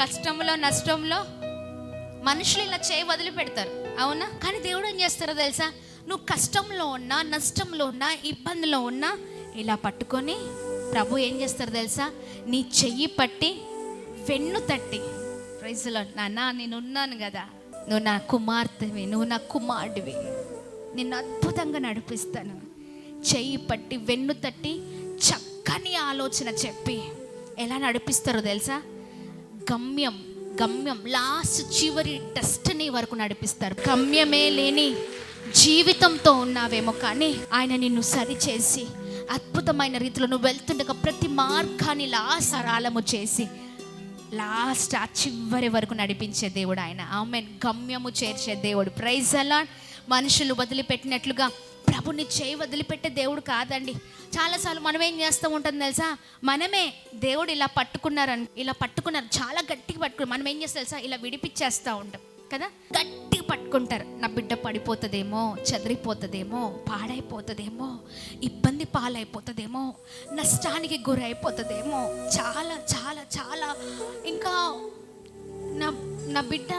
కష్టంలో నష్టంలో మనుషులు ఇలా చేయి వదిలిపెడతారు, అవునా? కానీ దేవుడు ఏం చేస్తారో తెలుసా? నువ్వు కష్టంలో ఉన్నా, నష్టంలో ఉన్నా, ఇబ్బందిలో ఉన్నా ఇలా పట్టుకొని ప్రభు ఏం చేస్తారు తెలుసా? నీ చెయ్యి పట్టి వెన్ను తట్టి, ప్రైజ్ లార్డ్, నాన్న నేనున్నాను కదా, నువ్వు నా కుమార్తెవి, నువ్వు నా కుమారుడివి, నిన్ను అద్భుతంగా నడిపిస్తాను. చెయ్యి పట్టి వెన్ను తట్టి చక్కని ఆలోచన చెప్పి ఎలా నడిపిస్తారో తెలుసా? గమ్యం లాస్ట్ చివరి డెస్టినీ వరకు నడిపిస్తారు. గమ్యమే లేని జీవితంతో ఉన్నావేమో, కానీ ఆయన నిన్ను సరిచేసి అద్భుతమైన రీతిలో నువ్వు వెళ్తుండగా ప్రతి మార్గాన్ని సరళము చేసి లాస్ట్ ఆ చివరి వరకు నడిపించే దేవుడు ఆయన. ఆమేన్. గమ్యము చేర్చే దేవుడు. Praise the lord. మనుషులు వదిలిపెట్టినట్లుగా ప్రభుని చేయి వదిలిపెట్టే దేవుడు కాదండి. చాలాసార్లు మనం ఏం చేస్తూ ఉంటుంది తెలుసా? మనమే దేవుడు ఇలా పట్టుకున్నారు, చాలా గట్టిగా పట్టుకున్నారు. మనం ఏం చేస్తాం తెలుసా? ఇలా విడిపించేస్తూ ఉంటాం కదా, గట్టిగా పట్టుకుంటారు. నా బిడ్డ పడిపోతుందేమో, చెదిరిపోతుందేమో, పాడైపోతుందేమో, ఇబ్బంది పాలైపోతుందేమో, నష్టానికి గురైపోతుందేమో, చాలా చాలా చాలా ఇంకా నా బిడ్డ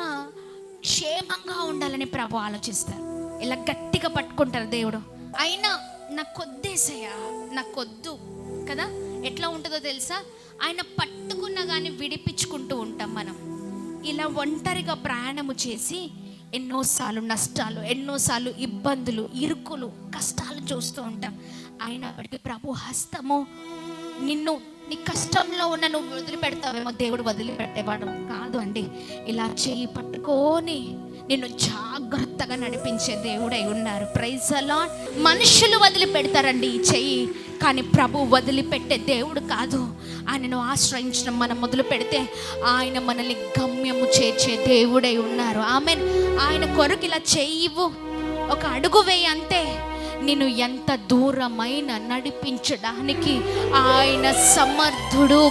క్షేమంగా ఉండాలని ప్రభు ఆలోచిస్తారు. ఇలా గట్టిగా పట్టుకుంటారు దేవుడు. అయినా నాకొద్దేసయ్యా, నాకొద్దు కదా. ఎట్లా ఉంటుందో తెలుసా? ఆయన పట్టుకున్నా కానీ విడిపించుకుంటూ ఉంటాం మనం. ఇలా ఒంటరిగా ప్రయాణము చేసి ఎన్నోసార్లు నష్టాలు, ఎన్నోసార్లు ఇబ్బందులు, ఇరుకులు, కష్టాలు చూస్తూ ఉంటాం. అయినప్పటికీ ప్రభు హస్తము నిన్ను నీ కష్టంలో ఉన్న నువ్వు వదిలిపెడతావేమో, దేవుడు వదిలిపెట్టేవాడు కాదు అండి. ఇలా చేయి పట్టుకొని నిన్ను జాగ్రత్తగా నడిపించే దేవుడై ఉన్నారు. Praise the lord. మనుషులు వదిలిపెడతారండి ఈ చెయ్యి, కానీ ప్రభు వదిలిపెట్టే దేవుడు కాదు. ఆయనను ఆశ్రయించడం మనం మొదలు పెడితే ఆయన మనల్ని గమ్యము చేర్చే దేవుడై ఉన్నారు. ఆమేన్. ఆయన కొరకు ఇలా చెయ్యివు, ఒక అడుగు వేయి అంతే, నిన్ను ఎంత దూరమైన నడిపించడానికి ఆయన సమర్థుడు.